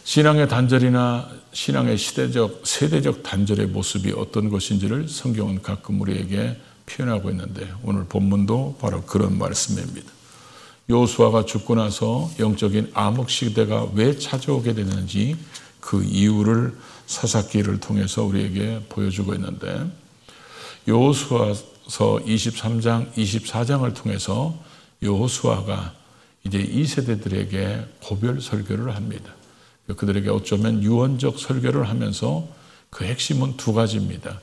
신앙의 단절이나 신앙의 세대적 단절의 모습이 어떤 것인지를 성경은 가끔 우리에게 표현하고 있는데 오늘 본문도 바로 그런 말씀입니다. 여호수아가 죽고 나서 영적인 암흑 시대가 왜 찾아오게 되는지 그 이유를 사사기를 통해서 우리에게 보여주고 있는데 여호수아서 23장, 24장을 통해서 여호수아가 이제 이 세대들에게 고별 설교를 합니다. 그들에게 어쩌면 유언적 설교를 하면서 그 핵심은 두 가지입니다.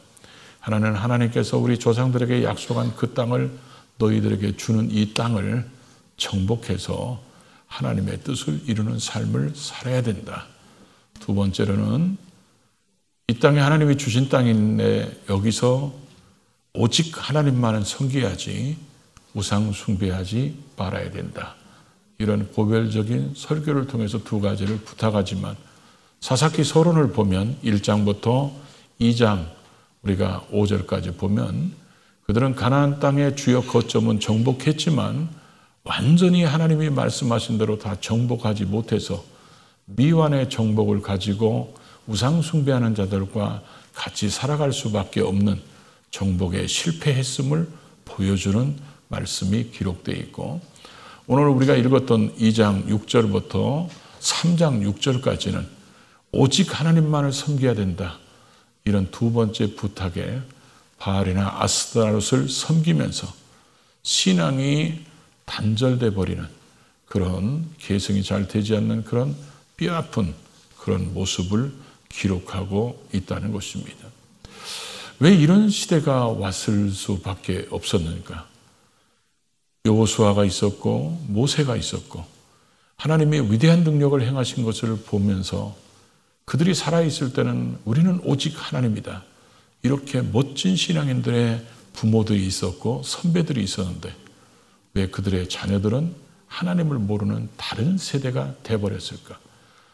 하나는 하나님께서 우리 조상들에게 약속한 그 땅을 너희들에게 주는 이 땅을 정복해서 하나님의 뜻을 이루는 삶을 살아야 된다. 두 번째로는 이 땅에 하나님이 주신 땅인데 여기서 오직 하나님만은 섬겨야지 우상 숭배하지 말아야 된다. 이런 고별적인 설교를 통해서 두 가지를 부탁하지만 사사기 서론을 보면 1장부터 2장 우리가 5절까지 보면 그들은 가나안 땅의 주요 거점은 정복했지만 완전히 하나님이 말씀하신 대로 다 정복하지 못해서 미완의 정복을 가지고 우상 숭배하는 자들과 같이 살아갈 수밖에 없는 정복에 실패했음을 보여주는 말씀이 기록되어 있고 오늘 우리가 읽었던 2장 6절부터 3장 6절까지는 오직 하나님만을 섬겨야 된다. 이런 두 번째 부탁에 바알이나 아스타롯을 섬기면서 신앙이 단절돼 버리는 그런 개성이 잘 되지 않는 그런 뼈아픈 그런 모습을 기록하고 있다는 것입니다. 왜 이런 시대가 왔을 수밖에 없었는가? 여호수아가 있었고 모세가 있었고 하나님의 위대한 능력을 행하신 것을 보면서 그들이 살아있을 때는 우리는 오직 하나님이다. 이렇게 멋진 신앙인들의 부모들이 있었고 선배들이 있었는데 왜 그들의 자녀들은 하나님을 모르는 다른 세대가 돼버렸을까?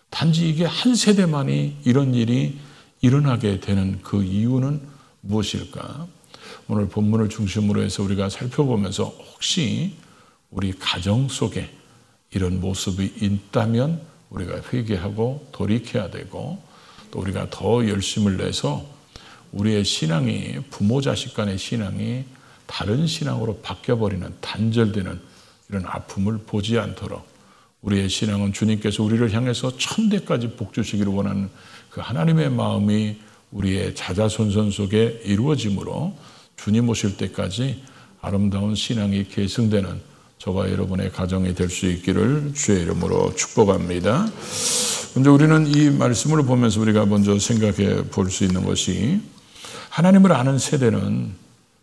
단지 이게 한 세대만이 이런 일이 일어나게 되는 그 이유는 무엇일까? 오늘 본문을 중심으로 해서 우리가 살펴보면서 혹시 우리 가정 속에 이런 모습이 있다면 우리가 회개하고 돌이켜야 되고 또 우리가 더 열심을 내서 우리의 신앙이 부모 자식 간의 신앙이 다른 신앙으로 바뀌어버리는 단절되는 이런 아픔을 보지 않도록 우리의 신앙은 주님께서 우리를 향해서 천대까지 복 주시기를 원하는 그 하나님의 마음이 우리의 자자손손 속에 이루어지므로 주님 오실 때까지 아름다운 신앙이 계승되는 저와 여러분의 가정이 될 수 있기를 주의 이름으로 축복합니다. 먼저 우리는 이 말씀을 보면서 우리가 먼저 생각해 볼 수 있는 것이 하나님을 아는 세대는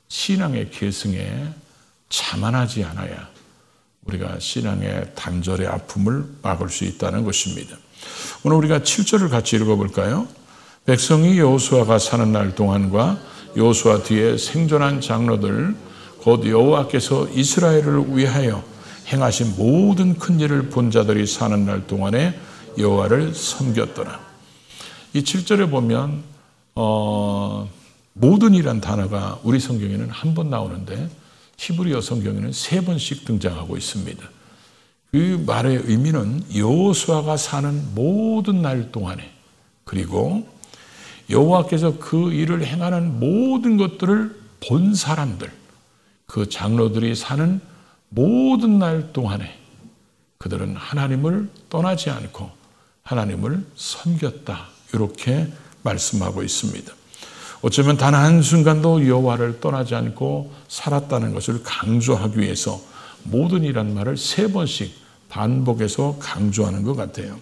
신앙의 계승에 자만하지 않아야 우리가 신앙의 단절의 아픔을 막을 수 있다는 것입니다. 오늘 우리가 7절을 같이 읽어볼까요? 백성이 여호수아가 사는 날 동안과 여호수아 뒤에 생존한 장로들 곧 여호와께서 이스라엘을 위하여 행하신 모든 큰 일을 본 자들이 사는 날 동안에 여호와를 섬겼더라. 이 7절에 보면 모든이란 단어가 우리 성경에는 한 번 나오는데 히브리어 성경에는 3번씩 등장하고 있습니다. 그 말의 의미는 여호수아가 사는 모든 날 동안에 그리고 여호와께서 그 일을 행하는 모든 것들을 본 사람들 그 장로들이 사는 모든 날 동안에 그들은 하나님을 떠나지 않고 하나님을 섬겼다. 이렇게 말씀하고 있습니다. 어쩌면 단 한순간도 여호와를 떠나지 않고 살았다는 것을 강조하기 위해서 모든이란 말을 3번씩 반복해서 강조하는 것 같아요.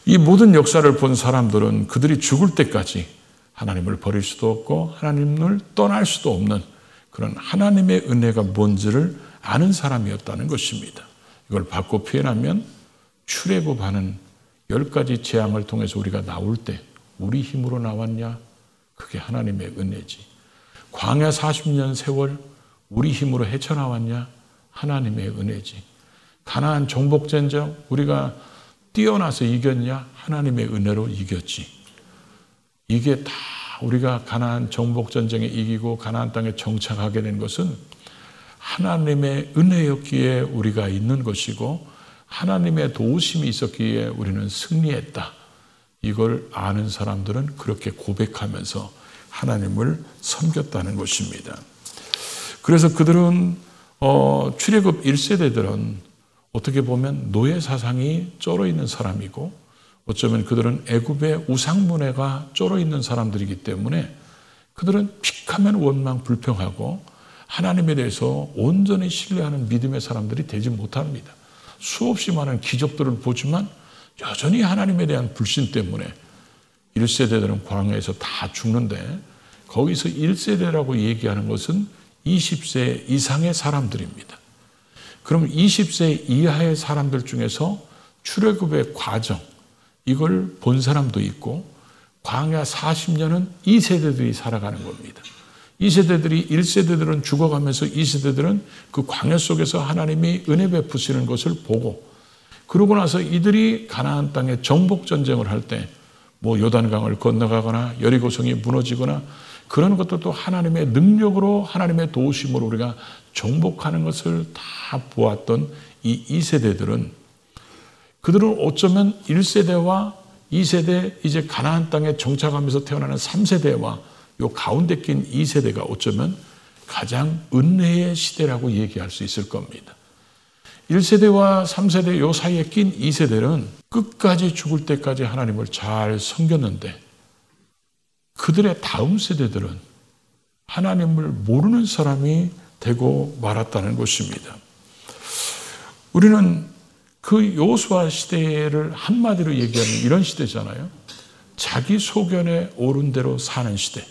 이 모든 역사를 본 사람들은 그들이 죽을 때까지 하나님을 버릴 수도 없고 하나님을 떠날 수도 없는 그런 하나님의 은혜가 뭔지를 아는 사람이었다는 것입니다. 이걸 바꿔 표현하면 출애굽하는 10가지 재앙을 통해서 우리가 나올 때 우리 힘으로 나왔냐? 그게 하나님의 은혜지. 광야 40년 세월 우리 힘으로 헤쳐나왔냐? 하나님의 은혜지. 가나안 정복전쟁 우리가 뛰어나서 이겼냐? 하나님의 은혜로 이겼지. 이게 다 우리가 가나안 정복전쟁에 이기고 가나안 땅에 정착하게 된 것은 하나님의 은혜였기에 우리가 있는 것이고 하나님의 도우심이 있었기에 우리는 승리했다. 이걸 아는 사람들은 그렇게 고백하면서 하나님을 섬겼다는 것입니다. 그래서 그들은 출애굽 1세대들은 어떻게 보면 노예 사상이 쩔어 있는 사람이고 어쩌면 그들은 애굽의 우상문화가 쩔어 있는 사람들이기 때문에 그들은 픽하면 원망 불평하고 하나님에 대해서 온전히 신뢰하는 믿음의 사람들이 되지 못합니다. 수없이 많은 기적들을 보지만 여전히 하나님에 대한 불신 때문에 1세대들은 광야에서 다 죽는데 거기서 1세대라고 얘기하는 것은 20세 이상의 사람들입니다. 그럼 20세 이하의 사람들 중에서 출애굽의 과정, 이걸 본 사람도 있고 광야 40년은 2세대들이 살아가는 겁니다. 2세대들이 1세대들은 죽어가면서 2세대들은 그 광야 속에서 하나님이 은혜 베푸시는 것을 보고 그러고 나서 이들이 가나안 땅에 정복 전쟁을 할 때 뭐 요단강을 건너가거나 여리고성이 무너지거나 그런 것들도 하나님의 능력으로 하나님의 도우심으로 우리가 정복하는 것을 다 보았던 이 2세대들은 그들은 어쩌면 1세대와 2세대 이제 가나안 땅에 정착하면서 태어나는 3세대와 요 가운데 낀 2세대가 어쩌면 가장 은혜의 시대라고 얘기할 수 있을 겁니다. 1세대와 3세대 요 사이에 낀 2세대는 끝까지 죽을 때까지 하나님을 잘 섬겼는데 그들의 다음 세대들은 하나님을 모르는 사람이 되고 말았다는 것입니다. 우리는 그 여호수아 시대를 한마디로 얘기하면 이런 시대잖아요. 자기 소견에 옳은 대로 사는 시대.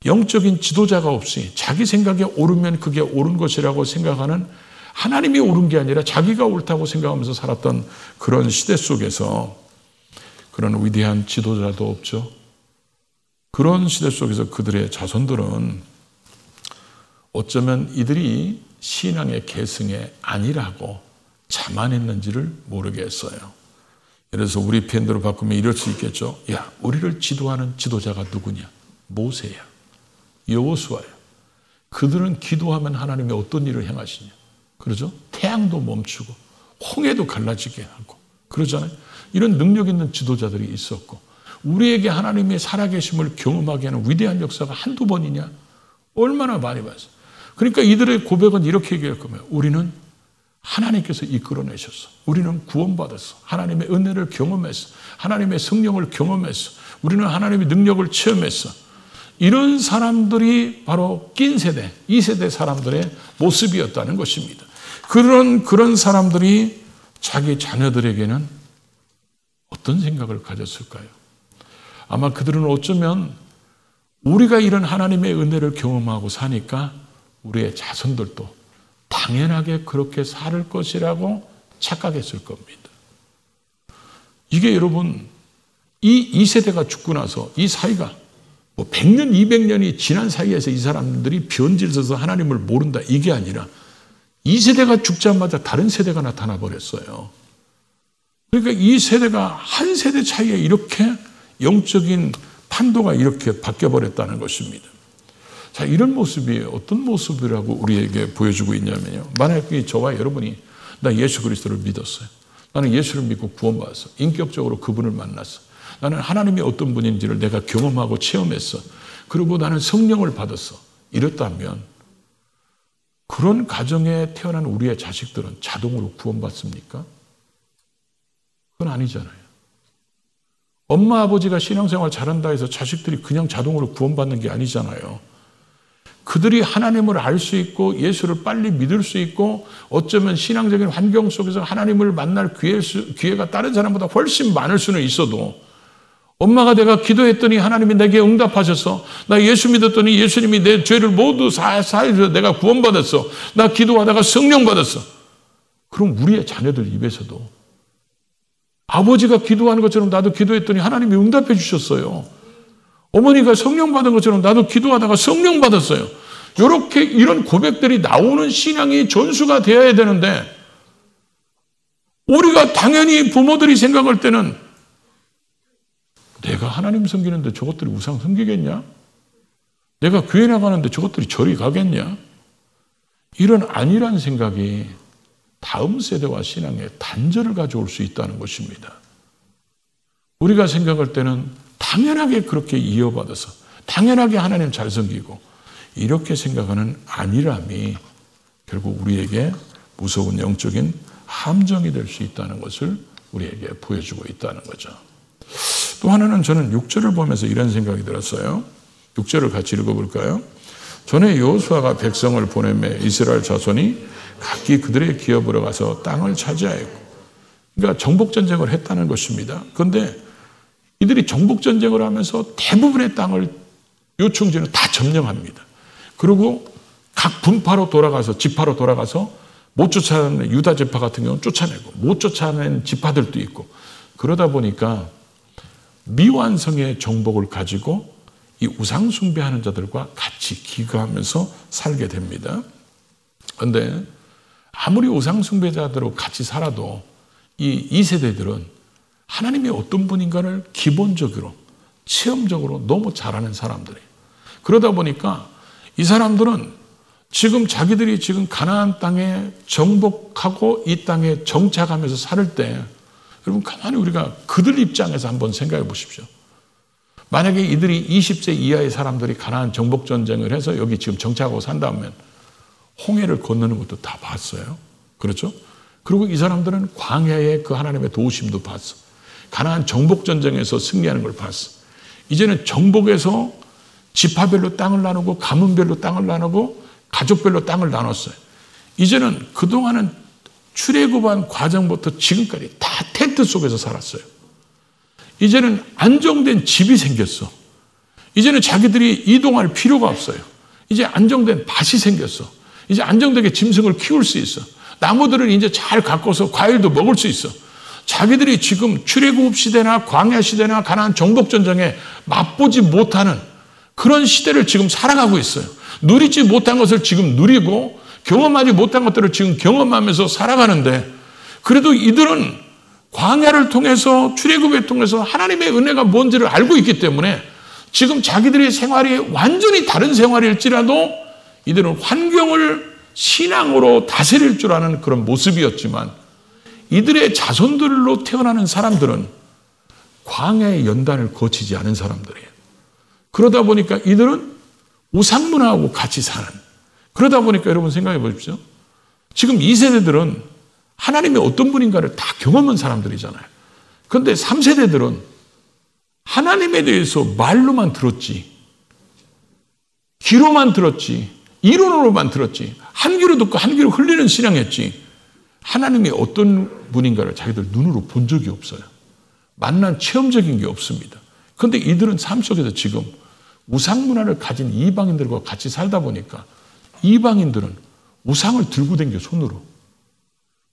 영적인 지도자가 없이 자기 생각에 옳으면 그게 옳은 것이라고 생각하는 하나님이 옳은 게 아니라 자기가 옳다고 생각하면서 살았던 그런 시대 속에서 그런 위대한 지도자도 없죠. 그런 시대 속에서 그들의 자손들은 어쩌면 이들이 신앙의 계승에 아니라고 자만했는지를 모르겠어요. 예를 들어서 우리 표현대로 바꾸면 이럴 수 있겠죠. 야, 우리를 지도하는 지도자가 누구냐? 모세야, 여호수아야. 그들은 기도하면 하나님이 어떤 일을 행하시냐? 그러죠? 태양도 멈추고 홍해도 갈라지게 하고 그러잖아요. 이런 능력 있는 지도자들이 있었고 우리에게 하나님의 살아계심을 경험하게 하는 위대한 역사가 한두 번이냐? 얼마나 많이 봤어요. 그러니까 이들의 고백은 이렇게 얘기할 겁니다. 우리는 하나님께서 이끌어내셨어. 우리는 구원받았어. 하나님의 은혜를 경험했어. 하나님의 성령을 경험했어. 우리는 하나님의 능력을 체험했어. 이런 사람들이 바로 낀 세대, 2세대 사람들의 모습이었다는 것입니다. 그런 사람들이 자기 자녀들에게는 어떤 생각을 가졌을까요? 아마 그들은 어쩌면 우리가 이런 하나님의 은혜를 경험하고 사니까 우리의 자손들도 당연하게 그렇게 살 것이라고 착각했을 겁니다. 이게 여러분, 이 2세대가 죽고 나서 이 사이가 뭐 100년, 200년이 지난 사이에서 이 사람들이 변질서서 하나님을 모른다 이게 아니라 2세대가 죽자마자 다른 세대가 나타나 버렸어요. 그러니까 이 세대가 한 세대 차이에 이렇게 영적인 판도가 이렇게 바뀌어 버렸다는 것입니다. 자, 이런 모습이 어떤 모습이라고 우리에게 보여주고 있냐면요. 만약에 저와 여러분이 나 예수 그리스도를 믿었어요. 나는 예수를 믿고 구원받았어. 인격적으로 그분을 만났어. 나는 하나님이 어떤 분인지를 내가 경험하고 체험했어. 그리고 나는 성령을 받았어. 이랬다면 그런 가정에 태어난 우리의 자식들은 자동으로 구원받습니까? 그건 아니잖아요. 엄마 아버지가 신앙생활 잘한다 해서 자식들이 그냥 자동으로 구원받는 게 아니잖아요. 그들이 하나님을 알 수 있고 예수를 빨리 믿을 수 있고 어쩌면 신앙적인 환경 속에서 하나님을 만날 기회가 다른 사람보다 훨씬 많을 수는 있어도 엄마가 내가 기도했더니 하나님이 내게 응답하셔서 나 예수 믿었더니 예수님이 내 죄를 모두 사해서 내가 구원받았어. 나 기도하다가 성령 받았어. 그럼 우리의 자녀들 입에서도 아버지가 기도하는 것처럼 나도 기도했더니 하나님이 응답해 주셨어요. 어머니가 성령 받은 것처럼 나도 기도하다가 성령 받았어요. 이렇게 이런 고백들이 나오는 신앙이 전수가 되어야 되는데 우리가 당연히 부모들이 생각할 때는 내가 하나님 섬기는데 저것들이 우상 섬기겠냐? 내가 교회 나가는데 저것들이 저리 가겠냐? 이런 안일한 생각이 다음 세대와 신앙에 단절을 가져올 수 있다는 것입니다. 우리가 생각할 때는 당연하게 그렇게 이어받아서 당연하게 하나님 잘 섬기고 이렇게 생각하는 안일함이 결국 우리에게 무서운 영적인 함정이 될 수 있다는 것을 우리에게 보여주고 있다는 거죠. 또 하나는 저는 6절을 보면서 이런 생각이 들었어요. 6절을 같이 읽어볼까요? 전에 여호수아가 백성을 보내매 이스라엘 자손이 각기 그들의 기업으로 가서 땅을 차지하였고, 그러니까 정복전쟁을 했다는 것입니다. 그런데 이들이 정복전쟁을 하면서 대부분의 땅을 요충지는 다 점령합니다. 그리고 각 분파로 돌아가서 지파로 돌아가서 못 쫓아낸 유다 지파 같은 경우는 쫓아내고 못 쫓아낸 지파들도 있고, 그러다 보니까 미완성의 정복을 가지고 이 우상 숭배하는 자들과 같이 기거하면서 살게 됩니다. 그런데 아무리 우상 숭배자들하고 같이 살아도 이 2세대들은 하나님이 어떤 분인가를 기본적으로 체험적으로 너무 잘 아는 사람들이에요. 그러다 보니까 이 사람들은 지금 자기들이 지금 가나안 땅에 정복하고 이 땅에 정착하면서 살 때, 여러분 가만히 우리가 그들 입장에서 한번 생각해 보십시오. 만약에 이들이 20세 이하의 사람들이 가나안 정복 전쟁을 해서 여기 지금 정착하고 산다면 홍해를 건너는 것도 다 봤어요. 그렇죠? 그리고 이 사람들은 광야의 그 하나님의 도우심도 봤어. 가나안 정복 전쟁에서 승리하는 걸 봤어. 이제는 정복에서 지파별로 땅을 나누고 가문별로 땅을 나누고 가족별로 땅을 나눴어요. 이제는 그동안은 출애굽한 과정부터 지금까지 다 텐트 속에서 살았어요. 이제는 안정된 집이 생겼어. 이제는 자기들이 이동할 필요가 없어요. 이제 안정된 밭이 생겼어. 이제 안정되게 짐승을 키울 수 있어. 나무들을 이제 잘 가꿔서 과일도 먹을 수 있어. 자기들이 지금 출애굽 시대나 광야 시대나 가나안 정복 전쟁에 맛보지 못하는 그런 시대를 지금 살아가고 있어요. 누리지 못한 것을 지금 누리고 경험하지 못한 것들을 지금 경험하면서 살아가는데, 그래도 이들은 광야를 통해서 출애굽을 통해서 하나님의 은혜가 뭔지를 알고 있기 때문에 지금 자기들의 생활이 완전히 다른 생활일지라도 이들은 환경을 신앙으로 다스릴 줄 아는 그런 모습이었지만, 이들의 자손들로 태어나는 사람들은 광야의 연단을 거치지 않은 사람들이에요. 그러다 보니까 이들은 우상문화하고 같이 사는, 그러다 보니까 여러분 생각해 보십시오. 지금 2세대들은 하나님이 어떤 분인가를 다 경험한 사람들이잖아요. 그런데 3세대들은 하나님에 대해서 말로만 들었지, 귀로만 들었지, 이론으로만 들었지, 한 귀로 듣고 한 귀로 흘리는 신앙이었지, 하나님이 어떤 분인가를 자기들 눈으로 본 적이 없어요. 만난 체험적인 게 없습니다. 그런데 이들은 삶 속에서 지금 우상 문화를 가진 이방인들과 같이 살다 보니까 이방인들은 우상을 들고 다녀 손으로.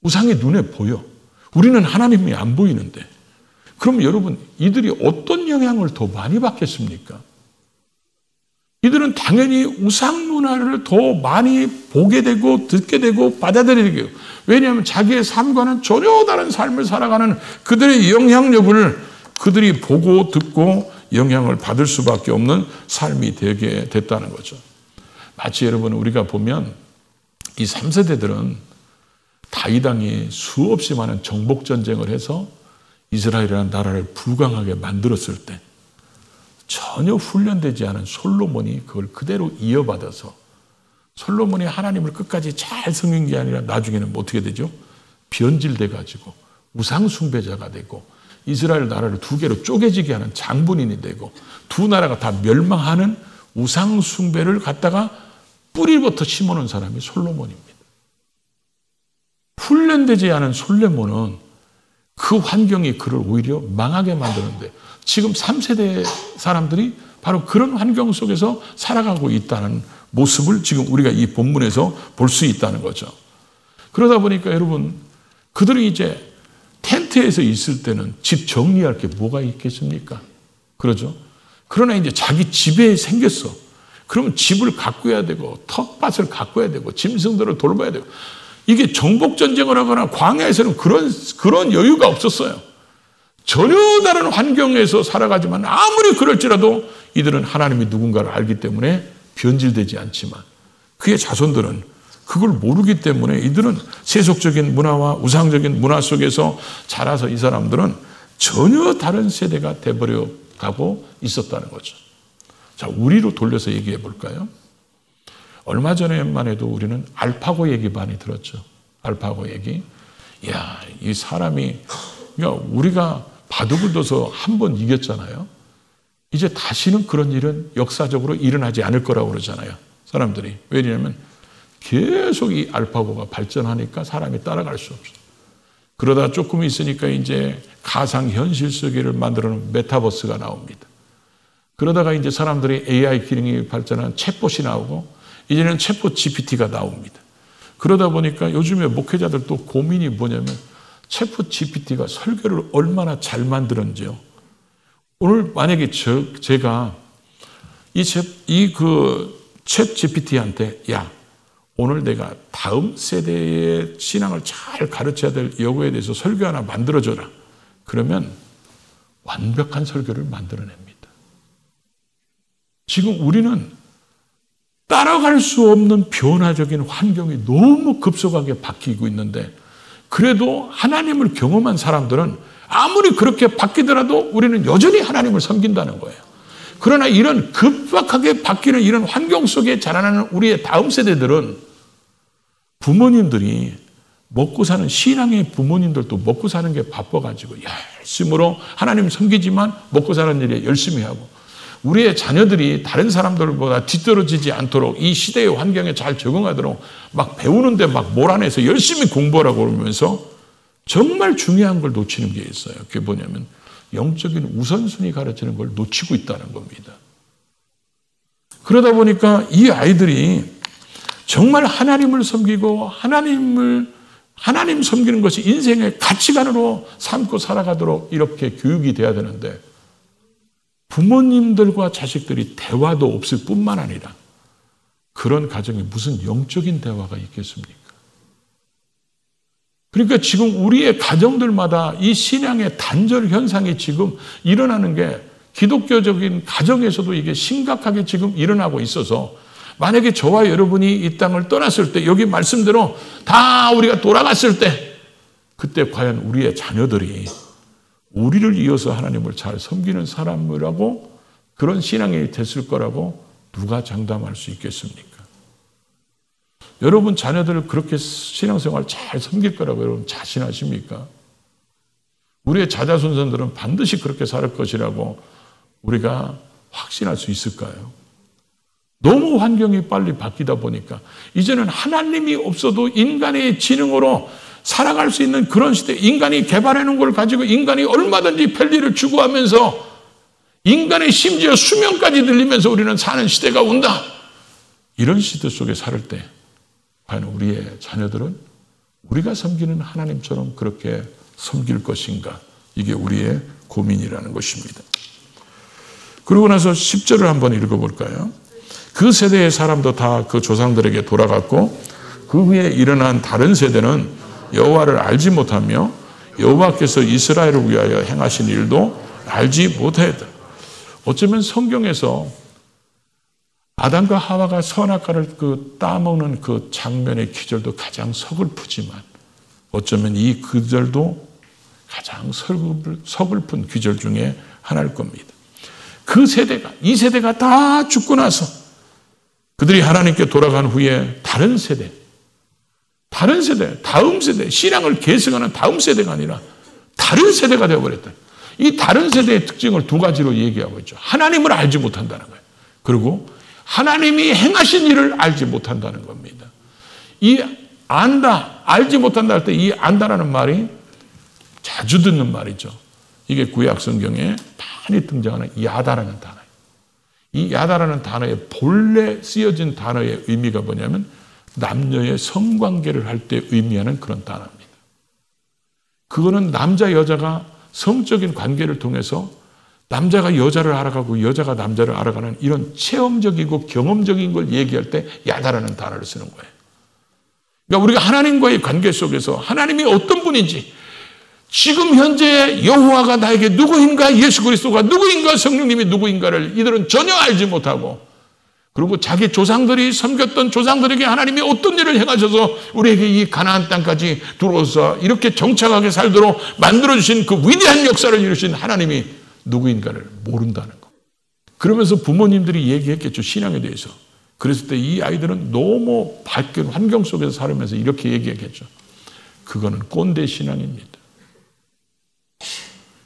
우상이 눈에 보여. 우리는 하나님이 안 보이는데. 그럼 여러분, 이들이 어떤 영향을 더 많이 받겠습니까? 이들은 당연히 우상 문화를 더 많이 보게 되고 듣게 되고 받아들이게 돼요. 왜냐하면 자기의 삶과는 전혀 다른 삶을 살아가는 그들의 영향력을 그들이 보고 듣고 영향을 받을 수밖에 없는 삶이 되게 됐다는 거죠. 마치 여러분, 우리가 보면 이 3세대들은 다윗 왕이 수없이 많은 정복 전쟁을 해서 이스라엘이라는 나라를 불강하게 만들었을 때 전혀 훈련되지 않은 솔로몬이 그걸 그대로 이어받아서, 솔로몬이 하나님을 끝까지 잘 섬긴 게 아니라 나중에는 어떻게 되죠? 변질돼 가지고 우상 숭배자가 되고 이스라엘 나라를 두 개로 쪼개지게 하는 장본인이 되고 두 나라가 다 멸망하는 우상 숭배를 갖다가 뿌리부터 심어놓은 사람이 솔로몬입니다. 훈련되지 않은 솔로몬은 그 환경이 그를 오히려 망하게 만드는데, 지금 3세대 사람들이 바로 그런 환경 속에서 살아가고 있다는 모습을 지금 우리가 이 본문에서 볼 수 있다는 거죠. 그러다 보니까 여러분, 그들이 이제 텐트에서 있을 때는 집 정리할 게 뭐가 있겠습니까? 그러죠? 그러나 이제 자기 집에 생겼어. 그러면 집을 가꿔야 되고 텃밭을 가꿔야 되고 짐승들을 돌봐야 되고, 이게 정복전쟁을 하거나 광야에서는 그런 여유가 없었어요. 전혀 다른 환경에서 살아가지만 아무리 그럴지라도 이들은 하나님이 누군가를 알기 때문에 변질되지 않지만, 그의 자손들은 그걸 모르기 때문에 이들은 세속적인 문화와 우상적인 문화 속에서 자라서 이 사람들은 전혀 다른 세대가 돼버려 가고 있었다는 거죠. 자, 우리로 돌려서 얘기해 볼까요? 얼마 전에만 해도 우리는 알파고 얘기 많이 들었죠. 알파고 얘기. 야, 이 사람이, 그러니까 우리가 바둑을 둬서 한 번 이겼잖아요. 이제 다시는 그런 일은 역사적으로 일어나지 않을 거라고 그러잖아요. 사람들이. 왜냐하면 계속 이 알파고가 발전하니까 사람이 따라갈 수 없어요. 그러다 조금 있으니까 이제 가상현실 세계를 만들어놓은 메타버스가 나옵니다. 그러다가 이제 사람들이 AI 기능이 발전한 챗봇이 나오고 이제는 챗봇 GPT가 나옵니다. 그러다 보니까 요즘에 목회자들 또 고민이 뭐냐면 챗봇 GPT가 설교를 얼마나 잘 만들었는지요. 오늘 만약에 제가 챗 GPT한테 야, 오늘 내가 다음 세대의 신앙을 잘 가르쳐야 될 여부에 대해서 설교 하나 만들어줘라. 그러면 완벽한 설교를 만들어냅니다. 지금 우리는 따라갈 수 없는 변화적인 환경이 너무 급속하게 바뀌고 있는데 그래도 하나님을 경험한 사람들은 아무리 그렇게 바뀌더라도 우리는 여전히 하나님을 섬긴다는 거예요. 그러나 이런 급박하게 바뀌는 이런 환경 속에 자라나는 우리의 다음 세대들은 부모님들이 먹고 사는 신앙의 부모님들도 먹고 사는 게 바빠가지고 열심으로 하나님 섬기지만 먹고 사는 일에 열심히 하고 우리의 자녀들이 다른 사람들보다 뒤떨어지지 않도록 이 시대의 환경에 잘 적응하도록 막 배우는데 막 몰아내서 열심히 공부하라고 그러면서 정말 중요한 걸 놓치는 게 있어요. 그게 뭐냐면 영적인 우선순위 가르치는 걸 놓치고 있다는 겁니다. 그러다 보니까 이 아이들이 정말 하나님을 섬기고 하나님 섬기는 것이 인생의 가치관으로 삼고 살아가도록 이렇게 교육이 돼야 되는데 부모님들과 자식들이 대화도 없을 뿐만 아니라 그런 가정에 무슨 영적인 대화가 있겠습니까? 그러니까 지금 우리의 가정들마다 이 신앙의 단절 현상이 지금 일어나는 게 기독교적인 가정에서도 이게 심각하게 지금 일어나고 있어서 만약에 저와 여러분이 이 땅을 떠났을 때 여기 말씀대로 다 우리가 돌아갔을 때 그때 과연 우리의 자녀들이 우리를 이어서 하나님을 잘 섬기는 사람이라고 그런 신앙이 됐을 거라고 누가 장담할 수 있겠습니까? 여러분 자녀들을 그렇게 신앙생활 잘 섬길 거라고 여러분 자신하십니까? 우리의 자자손손들은 반드시 그렇게 살 것이라고 우리가 확신할 수 있을까요? 너무 환경이 빨리 바뀌다 보니까 이제는 하나님이 없어도 인간의 지능으로 살아갈 수 있는 그런 시대, 인간이 개발해놓은 걸 가지고 인간이 얼마든지 편리를 추구하면서 인간의 심지어 수명까지 늘리면서 우리는 사는 시대가 온다. 이런 시대 속에 살 때 과연 우리의 자녀들은 우리가 섬기는 하나님처럼 그렇게 섬길 것인가? 이게 우리의 고민이라는 것입니다. 그러고 나서 10절을 한번 읽어볼까요? 그 세대의 사람도 다 그 조상들에게 돌아갔고 그 후에 일어난 다른 세대는 여호와를 알지 못하며 여호와께서 이스라엘을 위하여 행하신 일도 알지 못하였다. 어쩌면 성경에서 아담과 하와가 선악과를 따먹는 그 장면의 기절도 가장 서글프지만 어쩌면 이 기절도 가장 서글픈 기절 중에 하나일 겁니다. 이 세대가 다 죽고 나서 그들이 하나님께 돌아간 후에 다른 세대, 다음 세대, 신앙을 계승하는 다음 세대가 아니라 다른 세대가 되어버렸다. 이 다른 세대의 특징을 두 가지로 얘기하고 있죠. 하나님을 알지 못한다는 거예요. 그리고 하나님이 행하신 일을 알지 못한다는 겁니다. 이 알지 못한다 할 때 이 안다라는 말이 자주 듣는 말이죠. 이게 구약 성경에 많이 등장하는 야다라는 단어예요. 이 야다라는 단어의 본래 쓰여진 단어의 의미가 뭐냐면 남녀의 성관계를 할 때 의미하는 그런 단어입니다. 그거는 남자 여자가 성적인 관계를 통해서 남자가 여자를 알아가고 여자가 남자를 알아가는 이런 체험적이고 경험적인 걸 얘기할 때 야다라는 단어를 쓰는 거예요. 그러니까 우리가 하나님과의 관계 속에서 하나님이 어떤 분인지 지금 현재 여호와가 나에게 누구인가 예수 그리스도가 누구인가 성령님이 누구인가를 이들은 전혀 알지 못하고 그리고 자기 조상들이 섬겼던 조상들에게 하나님이 어떤 일을 행하셔서 우리에게 이 가나안 땅까지 들어와서 이렇게 정착하게 살도록 만들어주신 그 위대한 역사를 이루신 하나님이 누구인가를 모른다는 거. 그러면서 부모님들이 얘기했겠죠. 신앙에 대해서. 그랬을 때 이 아이들은 너무 밝은 환경 속에서 살으면서 이렇게 얘기했겠죠. 그거는 꼰대 신앙입니다.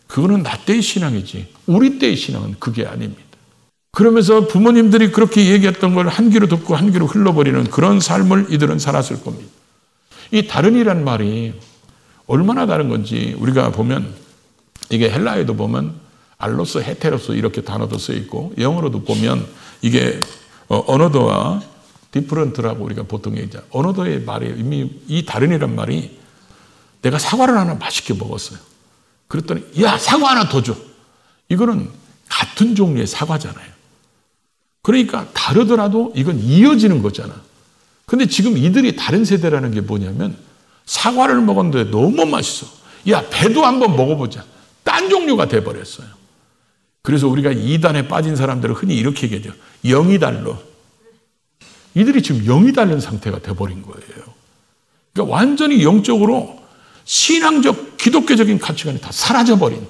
그거는 나 때의 신앙이지 우리 때의 신앙은 그게 아닙니다. 그러면서 부모님들이 그렇게 얘기했던 걸 한 귀로 듣고 한 귀로 흘러버리는 그런 삶을 이들은 살았을 겁니다. 이 다른이란 말이 얼마나 다른 건지 우리가 보면 이게 헬라어에도 보면 알로스, 헤테로스 이렇게 단어도 써 있고 영어로도 보면 이게 어너더와 디프런트라고 우리가 보통 얘기하죠. 어너더의 말이 이미 이 다른이란 말이 내가 사과를 하나 맛있게 먹었어요. 그랬더니 야 사과 하나 더 줘. 이거는 같은 종류의 사과잖아요. 그러니까 다르더라도 이건 이어지는 거잖아. 근데 지금 이들이 다른 세대라는 게 뭐냐면 사과를 먹었는데 너무 맛있어. 야 배도 한번 먹어보자. 딴 종류가 돼버렸어요. 그래서 우리가 이단에 빠진 사람들은 흔히 이렇게 얘기하죠. 영이 달러. 이들이 지금 영이 달린 상태가 돼버린 거예요. 그러니까 완전히 영적으로 신앙적 기독교적인 가치관이 다 사라져버린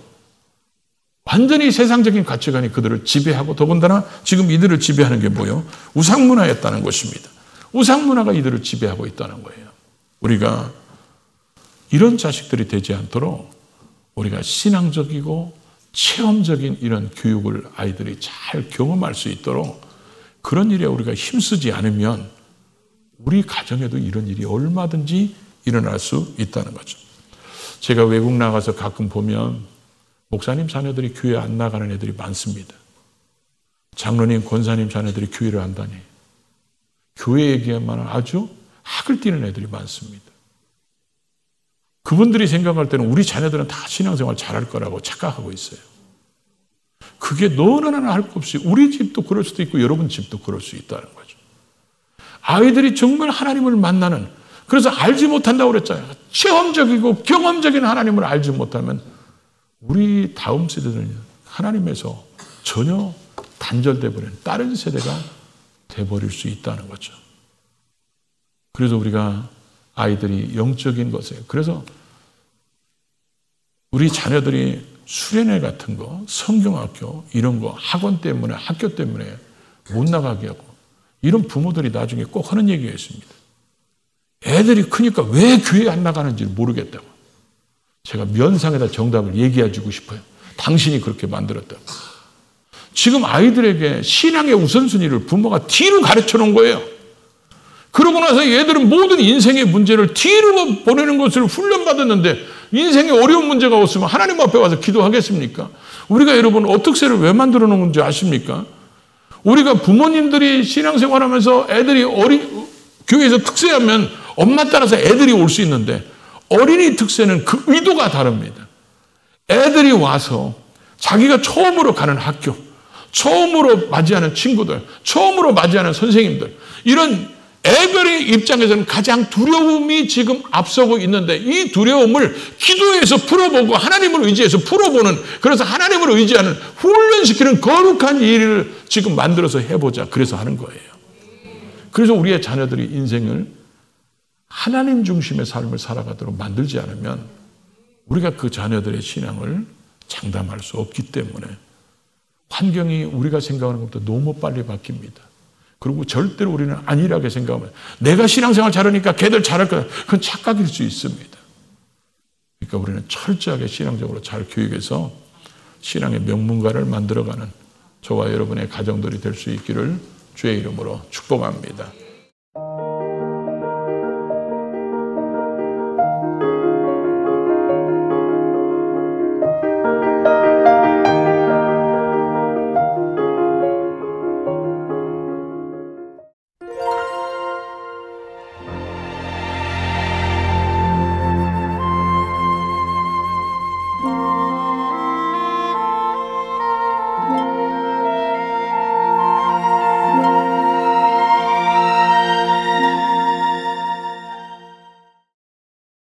완전히 세상적인 가치관이 그들을 지배하고 더군다나 지금 이들을 지배하는 게 뭐예요? 우상문화였다는 것입니다. 우상문화가 이들을 지배하고 있다는 거예요. 우리가 이런 자식들이 되지 않도록 우리가 신앙적이고 체험적인 이런 교육을 아이들이 잘 경험할 수 있도록 그런 일에 우리가 힘쓰지 않으면 우리 가정에도 이런 일이 얼마든지 일어날 수 있다는 거죠. 제가 외국 나가서 가끔 보면 목사님 자녀들이 교회 안 나가는 애들이 많습니다. 장로님, 권사님 자녀들이 교회를 안 다녀요. 교회 얘기에만 아주 학을 띠는 애들이 많습니다. 그분들이 생각할 때는 우리 자녀들은 다 신앙생활 잘할 거라고 착각하고 있어요. 그게 너나 할 것 없이 우리 집도 그럴 수도 있고 여러분 집도 그럴 수 있다는 거죠. 아이들이 정말 하나님을 만나는 그래서 알지 못한다고 그랬잖아요. 체험적이고 경험적인 하나님을 알지 못하면 우리 다음 세대는 하나님에서 전혀 단절돼 버리는 다른 세대가 돼버릴 수 있다는 거죠. 그래서 우리가 아이들이 영적인 것에 그래서 우리 자녀들이 수련회 같은 거, 성경학교 이런 거 학원 때문에 학교 때문에 못 나가게 하고 이런 부모들이 나중에 꼭 하는 얘기가 있습니다. 애들이 크니까 왜 교회 안 나가는지 모르겠다고. 제가 면상에다 정답을 얘기해 주고 싶어요. 당신이 그렇게 만들었다고. 지금 아이들에게 신앙의 우선순위를 부모가 뒤로 가르쳐 놓은 거예요. 그러고 나서 얘들은 모든 인생의 문제를 뒤로 보내는 것을 훈련받았는데 인생에 어려운 문제가 없으면 하나님 앞에 와서 기도하겠습니까? 우리가 여러분 어특세를 왜 만들어 놓은 건지 아십니까? 우리가 부모님들이 신앙생활하면서 애들이 교회에서 특세하면 엄마 따라서 애들이 올 수 있는데 어린이 특세는 그 의도가 다릅니다. 애들이 와서 자기가 처음으로 가는 학교, 처음으로 맞이하는 친구들, 처음으로 맞이하는 선생님들 이런 애들의 입장에서는 가장 두려움이 지금 앞서고 있는데 이 두려움을 기도해서 풀어보고 하나님을 의지해서 풀어보는 그래서 하나님을 의지하는 훈련시키는 거룩한 일을 지금 만들어서 해보자. 그래서 하는 거예요. 그래서 우리의 자녀들이 인생을 하나님 중심의 삶을 살아가도록 만들지 않으면 우리가 그 자녀들의 신앙을 장담할 수 없기 때문에 환경이 우리가 생각하는 것보다 너무 빨리 바뀝니다. 그리고 절대로 우리는 안일하게 생각하면 내가 신앙생활 잘하니까 걔들 잘할 거다. 그건 착각일 수 있습니다. 그러니까 우리는 철저하게 신앙적으로 잘 교육해서 신앙의 명문가를 만들어가는 저와 여러분의 가정들이 될 수 있기를 주의 이름으로 축복합니다.